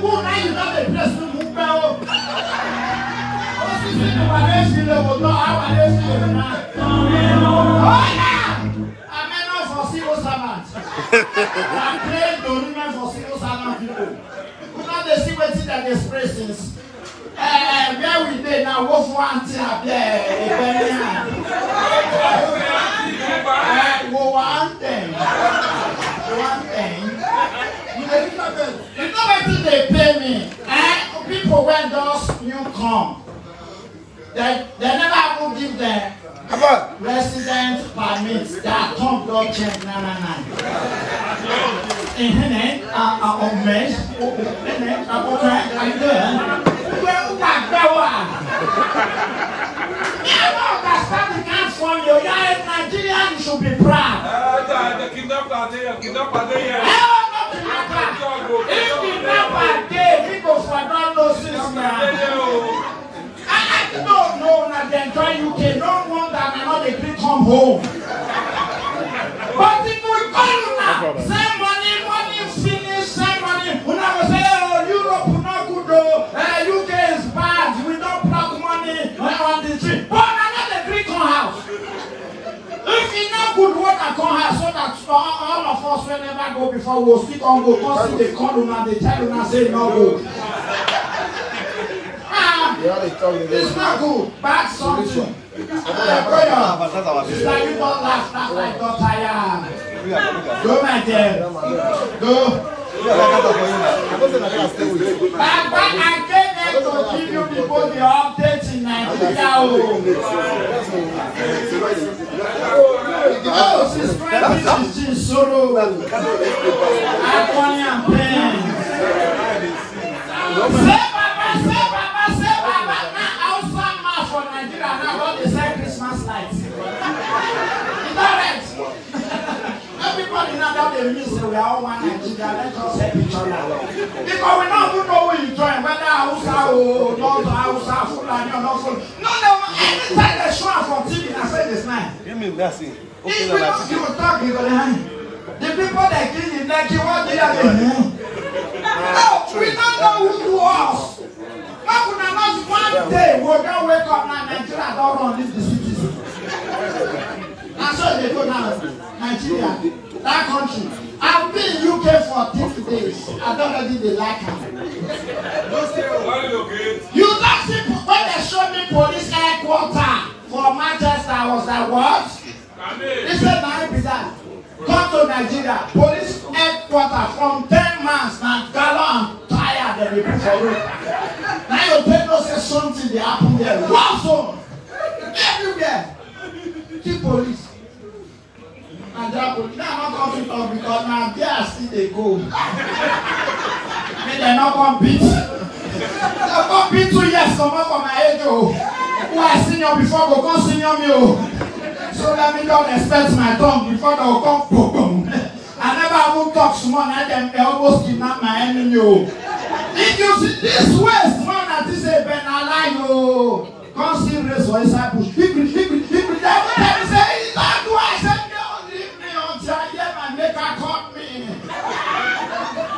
go now you not the place to move now. What is it about this feel will not how are they feel now? Oh yeah! I may not for civil servants. I pray to women for civil servant people. We not the see what that they spray since. Where we dey now, what for auntie up there? One thing. You know what they pay me? People when those new come, they never will give them resident permits that come don't change. No. You're Nigerian, you should be proud. The kidnapper there. If kidnapper there, people for don't know since now. I don't know that they enjoy UK. No one that not they come home. But people call now. Send money finish, send money. When I was say, oh, Europe is not good though. UK is bad. We don't block money on the street. But another come house. If it's not good work at come house, so that all of us will never go before we'll stick on go. Because they call them and they tell them and say no go. It's not good. Bad something. Sister, you don't laugh. That's like don't tire. Go my dear. Go. But I came here to give you people the updates in Nigeria. Oh, she's crying, she's sorrow. Agony and pain. Say Baba. Now outside man for Nigeria now what they say Christmas lights. Is that right? Everybody now that they miss we are all one Nigeria. Let's just help each other. Because we don't even know who you join, whether Hausa or not Hausa, Fulani or not Fulani. No, anytime they show up from TV, I say this night. You mean that's it? Okay, if we don't give a talk, you go behind. The people that kill in Lekki, what they are doing? No, we don't know who to us. How could I not one day we don't wake up now, Nigeria don't run leave the cities. That's what they go now, Nigeria, that country. I've been in UK for 30 days. I don't know if they like them. You don't see when they showed me police headquarters for Manchester, I was like, what? They said, now be that. Come to Nigeria, police headquarters from 10 months, now gallant, tired, they will put for road. Now you take no say something they happen there. War zone. Everywhere. Keep police. And now I'm not coming to talk because now they are still they go. They're not going to beat. They're going to beat 2 years come up for my age. Who I senior before go come senior me. So let me don't expect my tongue before they will come. Boom. I never will talk small and them they almost kidnap my enemy. If you see this waste man that is a benalai, come see race for inside bush. People, they will say, that do I say no, leave me until I hear my maker caught me.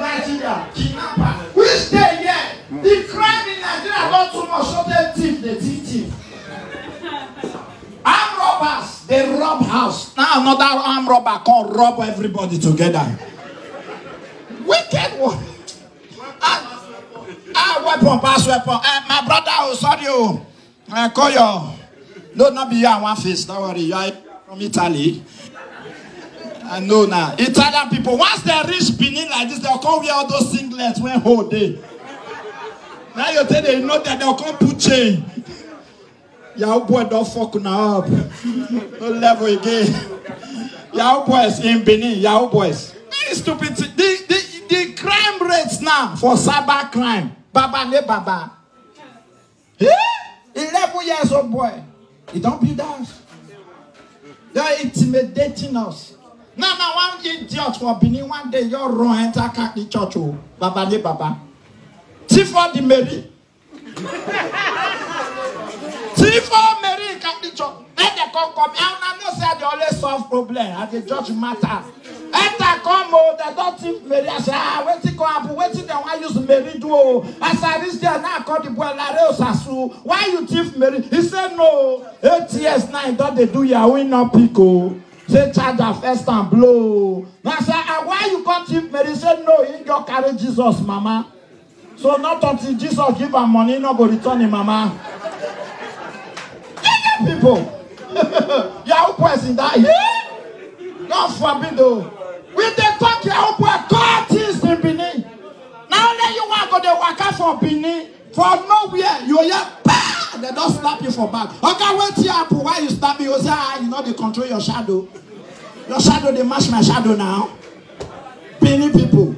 Nigeria, kidnapper. Which day here? The crime in Nigeria not too much, so they thief. Armed robbers, they rob house. Now another armed robber can rob everybody together. Wicked one. Weapon, pass weapon. My brother, oh, sorry, call your. No, not be here one face. Don't worry, you are from Italy. I know now. Italian people, once they reach Benin like this, they'll come wear all those singlets when whole day. Now you tell them, you know that they'll come put chain. Your boy don't fuck now up. No level again. Your boys in Benin, your boys. Very stupid. The crime rates now for cyber crime. Baba ne baba. 11 years old boy. He don't build us. They're intimidating us. Now one idiot for Benin one day you're wrong enter Catholic church. Baba ne baba. Tifo the Mary. Tifo Mary Catholic church. And they come. I know say they always solve problem and they judge matter. Enter come they don't think Mary. I say wait till come happen. Wait till they them, why use Mary do? As I reach there, now I call the boy Lareo Sasu. Why you thief Mary? He said, no. 8 years now, don't they do your win up pico? Say, charge her first and blow. Now I said, why you can't thief Mary? He said, no, he just carry Jesus, mama. So not until Jesus give her money, not go return him, mama. People. Yahoo boys in that. God forbid though. With the talk Yahoo boy, God is in Benin. Now let you want to go to Waka for Benin. For nowhere, you hear, bah! They don't slap you for back. Okay, wait here, why you slap me? You say, you know they control your shadow. Your shadow, they match my shadow now. Benin people.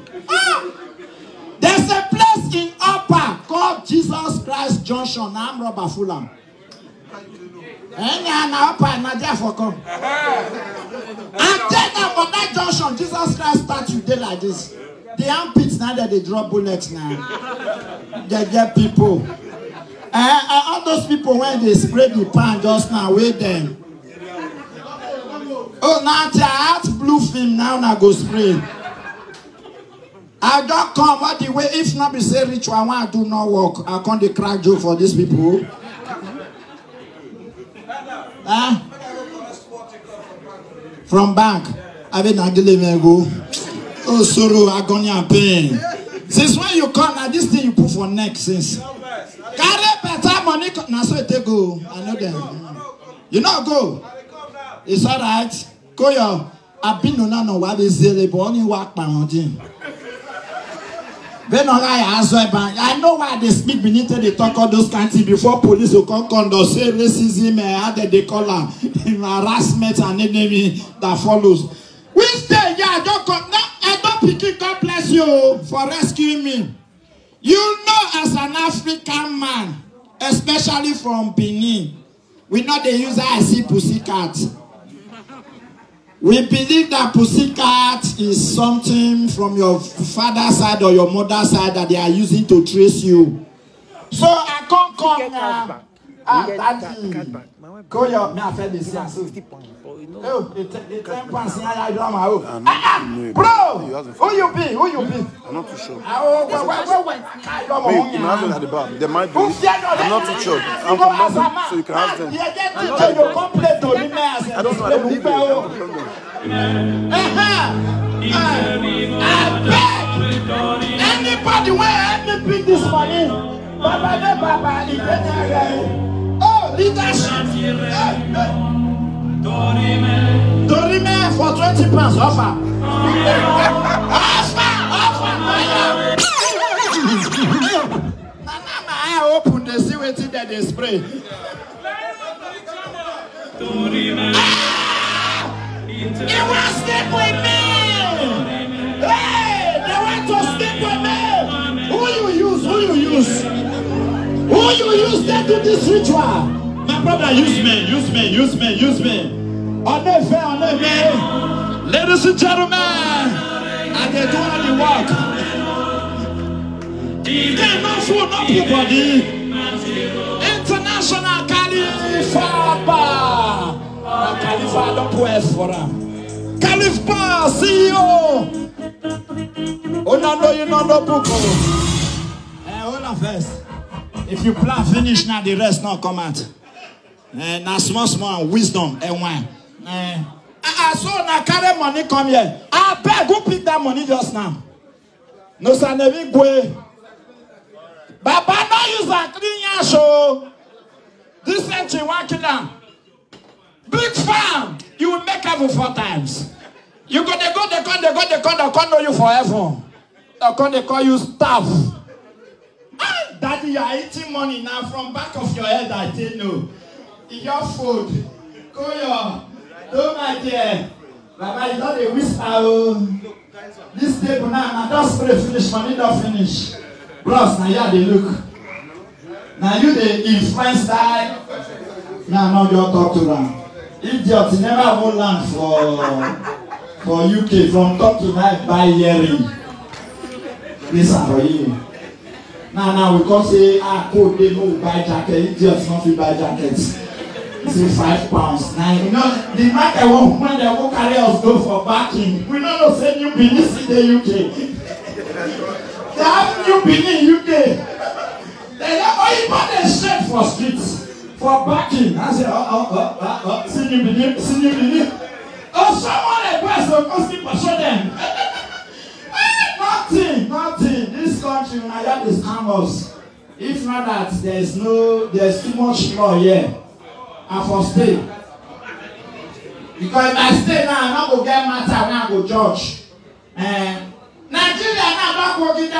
There's a place in Upper called Jesus Christ Junction. Now I'm Robert Fulham. And then Upper, not there for come. And then for that junction, Jesus Christ statue there like this. The armpits now that they drop bullets now. They get people. All those people when they spray the pan just now, wait them. Oh, now the heart blue film now go spray. I don't come all the way. If not be say rich, I want to do no work. I can't the crack joke for these people. From bank. I mean, I didn't go. Oh, sorrow, agony and pain. Since when you come, now this thing you put for neck since. Carry better money. Now so it go. I know them. You know go. It's all right. Go yo. I've been on no what is it, but only work my own thing. I know why they speak beneath they talk all those kinds of before police will come and say racism and how they call harassment and enemy that follows. Which day, yeah, don't come now. I don't pick it. God bless you for rescuing me. You know, as an African man, especially from Benin, we know they use I see pussycat. We believe that pussycat is something from your father's side or your mother's side that they are using to trace you. So I can't come now. Daddy. Go your me after the same. Oh, it's 10 pounds here. I don't know. Bro, who you be? Who you be? I'm not too sure. Oh, wait. Wait, you have it at the bar. There might be. I'm not too sure. I'm from London, so you can ask them. I don't know. I don't live here. Anybody will help me pick this money? Baba, oh, leadership. Dorime for 20 pounds offer. I open the see what that they spray. They want to sleep with me. Hey, they want to sleep with me. Who you use? Who you use that do this ritual? My brother, use me. On the fair. Ladies and gentlemen, and they do all the work. They no food, no nobody. International Khalifa. Khalifa don't put for them. Khalifa, CEO. Oh, no, you know no book. Hold on first. If you plan finish now, the rest not come out. Now small wisdom and wine. So now carry money come here. I beg who pick that money just now. No sir, never go. Baba no use a clean show. This century one killer. Big farm. You will make heaven 4 times. You go, they know you forever. They call you staff. Daddy, you are eating money now from back of your head. I tell you. Your food. Go your. Oh my dear. Baba, you know they whisper. This table now, don't spray finish. Money don't finish. Bros, now yeah, they look. Now you the influence that. Now you talk to them. Idiot, you never have land for UK from top to night by hearing. Listen for you. Now we can say, code they no buy jacket. Idiots not to buy jackets. Say £5. Now you know the market when they will carry us go for backing. We don't know say you believe in the UK. have New Benin, UK. They got a straight for streets, for backing. I say, see New Benin. Oh, someone request to constantly pursue them. Nothing. This country, that is harmless. If not that, there's too much law here. And for stay. Because if I stay now, I'm not going to get matter when I go judge. Nigeria now back working.